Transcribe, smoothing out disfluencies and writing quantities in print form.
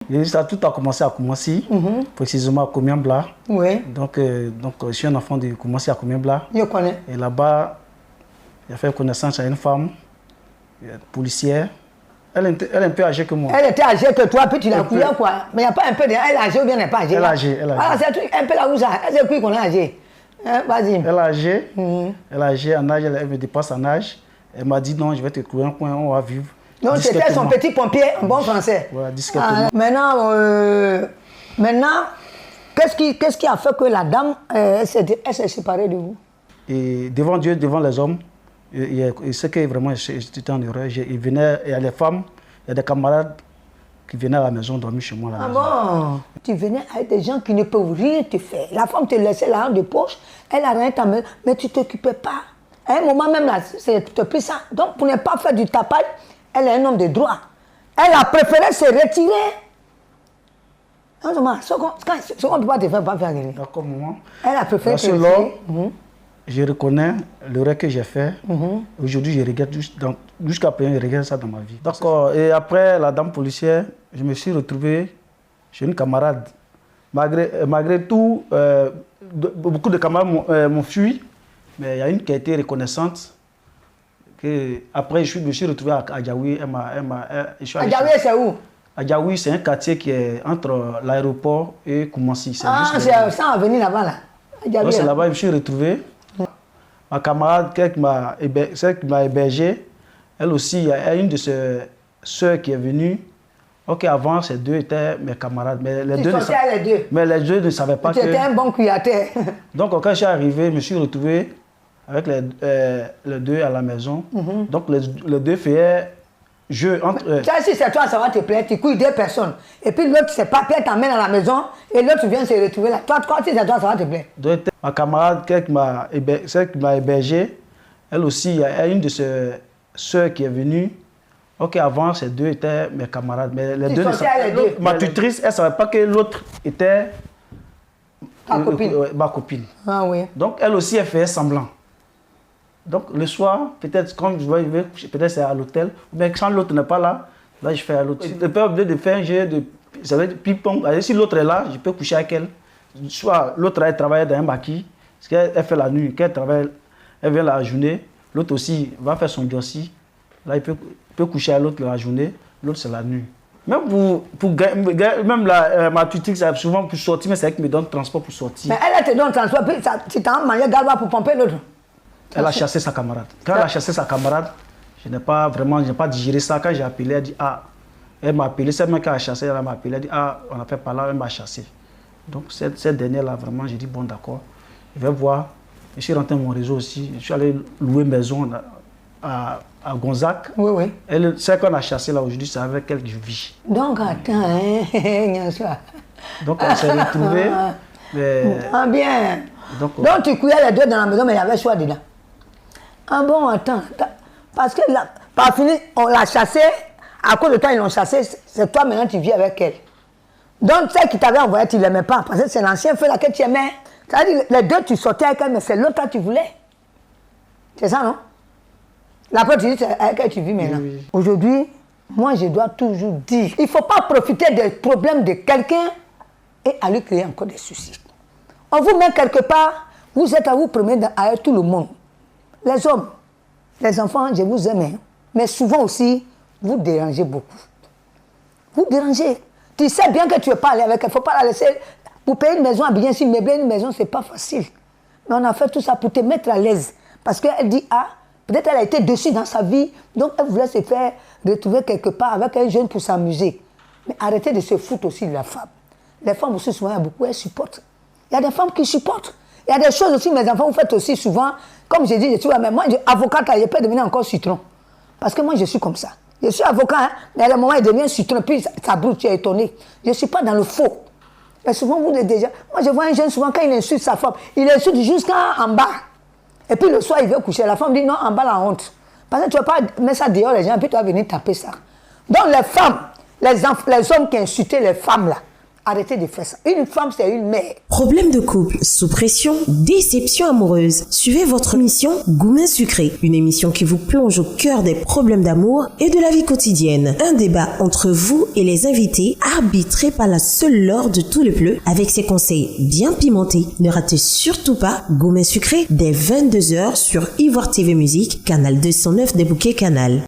Et ça, tout a commencé à Koumassi, précisément à Komiambla. Oui. Donc, je suis un enfant de Koumassi à Komiambla. Je connais. Et là-bas, j'ai fait connaissance à une femme policière. Elle est un peu âgée que moi. Elle était âgée que toi, puis tu l'as couillé quoi. Mais il n'y a pas un peu de... Elle est âgée ou bien elle n'est pas âgée? Elle est âgée, elle est âgée. Voilà, c'est un peu là où ça. Elle sait plus qu'on est âgé. Hein, vas-y. Elle est âgée. Elle est âgée en âge, elle me dépasse en âge. Elle m'a dit non, je vais te couper un coin, on va vivre. Donc c'était son petit pompier en bon français. Voilà, discrètement. Maintenant, qu'est-ce qui a fait que la dame s'est séparée de vous? Et devant Dieu, devant les hommes, et ce que vraiment j'étais en erreur, il y a les femmes, il y a des camarades qui venaient à la maison dormir chez moi. Bon? Tu venais avec des gens qui ne peuvent rien te faire. La femme te laissait l'argent de poche, elle a rien ta main, mais tu ne t'occupais pas. À un moment même là, tu as pris ça. Donc pour ne pas faire du tapage, elle est un homme de droit. Elle a préféré se retirer. Ce qu'on ne peut pas te faire, pas faire rien. D'accord, maman. Elle a préféré se retirer. Je reconnais l'erreur que j'ai fait. Aujourd'hui, je regrette jusqu'à présent, je regrette ça dans ma vie. D'accord. Et après la dame policière, je me suis retrouvé chez une camarade. Malgré tout, beaucoup de camarades m'ont fui, mais il y a une qui a été reconnaissante. Après, je me suis retrouvé à Adjaoui. Adjaoui, c'est où? Adjaoui, c'est un quartier qui est entre l'aéroport et Koumassi. C'est ça, venir là-bas, là. Donc c'est là-bas que je me suis retrouvé. Ma camarade, celle qui m'a hébergé, elle aussi, il y a une de ses soeurs qui est venue. Ok, avant, ces deux étaient mes camarades. Mais les deux ne savaient pas que... Tu étais un bon cuyateur. Donc quand je suis arrivé, je me suis retrouvé avec les deux à la maison. Donc les deux faisaient jeu entre eux. Si c'est toi, ça va te plaire, tu couilles deux personnes. Et puis l'autre, c'est pas Pierre t'emmène à la maison et l'autre vient se retrouver là. Toi, si c'est toi, ça va te plaire. Donc, ma camarade, celle qui m'a hébergé, elle aussi, il y a une de ses soeurs qui est venue. Ok, avant, ces deux étaient mes camarades. Mais les deux ma tutrice, elle ne savait pas que l'autre était ma copine. Ah oui. Donc, elle aussi, elle faisait semblant. Donc, le soir, peut-être, comme je vais peut-être c'est à l'hôtel, mais quand l'autre n'est pas là, là, je fais à l'autre. Je ne peux pas oublier de faire un jeu de ping-pong. Si l'autre est là, je peux coucher avec elle. Soit l'autre, elle travaille dans un maquis, parce qu'elle fait la nuit. Quand elle travaille, elle vient la journée. L'autre aussi va faire son job aussi. Là, il peut coucher à l'autre la journée, l'autre, c'est la nuit. Même ma tutrice, c'est souvent pour sortir, mais c'est elle qui me donne transport pour sortir. Mais elle te donne transport, puis tu t'as manière galva pour pomper l'autre. Elle a chassé sa camarade. Quand elle a chassé sa camarade, je n'ai pas digéré ça. Quand j'ai appelé, elle dit ah, elle m'a appelé, c'est moi qui a chassé, elle m'a appelé, elle dit ah, on a fait par là, elle m'a chassé. Donc cette dernière-là, vraiment, j'ai dit bon d'accord, je vais voir. Je suis rentré dans mon réseau aussi, je suis allé louer une maison à Gonzac. Oui, oui. Celle qu'on a chassée là aujourd'hui, c'est avec elle que je vis. Donc attends, donc on s'est retrouvés. Ah bien. Donc tu couillais les deux dans la maison, mais il y avait choix dedans. Ah bon, attends. Parce que là, par fini, on l'a chassée. À cause de toi, ils l'ont chassée. C'est toi maintenant, tu vis avec elle. Donc, celle qui t'avait envoyé, tu ne l'aimais pas. Parce que c'est l'ancien feu là que tu aimais. C'est-à-dire, les deux, tu sortais avec elle, mais c'est l'autre que tu voulais. C'est ça, non? La preuve, tu dis, c'est avec elle que tu vis maintenant. Oui. Aujourd'hui, moi, je dois toujours dire, il ne faut pas profiter des problèmes de quelqu'un et à lui créer encore des soucis. On vous met quelque part, vous êtes à vous promener avec tout le monde. Les hommes, les enfants, je vous aime, mais souvent aussi, vous dérangez beaucoup. Vous dérangez. Tu sais bien que tu ne veux pas aller avec elle, il ne faut pas la laisser. Pour payer une maison, bien sûr, meubler une maison, ce n'est pas facile. Mais on a fait tout ça pour te mettre à l'aise. Parce qu'elle dit, ah, peut-être elle a été dessus dans sa vie, donc elle voulait se faire retrouver quelque part avec un jeune pour s'amuser. Mais arrêtez de se foutre aussi de la femme. Les femmes aussi, souvent, il y a beaucoup, elles supportent. Il y a des femmes qui supportent. Il y a des choses aussi, mes enfants, vous faites aussi souvent. Comme je dis, je suis mais moi, avocate, je peux devenir encore citron. Parce que moi, je suis comme ça. Je suis avocat, hein, mais à un moment, il devient citron, puis ça brûle, tu es étonné. Je ne suis pas dans le faux. Mais souvent, vous êtes déjà... Moi, je vois un jeune, souvent, quand il insulte sa femme, il insulte jusqu'en bas. Et puis le soir, il veut coucher. La femme dit non, en bas, la honte. Parce que tu ne vas pas mettre ça dehors, les gens, puis tu vas venir taper ça. Donc, les femmes, les hommes qui insultaient les femmes, là, Arrêtez de faire ça. Une femme, c'est une mère. Problème de couple, sous pression, déception amoureuse. Suivez votre émission Goumen Sucré, une émission qui vous plonge au cœur des problèmes d'amour et de la vie quotidienne. Un débat entre vous et les invités, arbitré par la seule Laure de Tout le Bleu, avec ses conseils bien pimentés. Ne ratez surtout pas Goumen Sucré dès 22h sur Ivoire TV Musique, canal 209 des Bouquets Canal.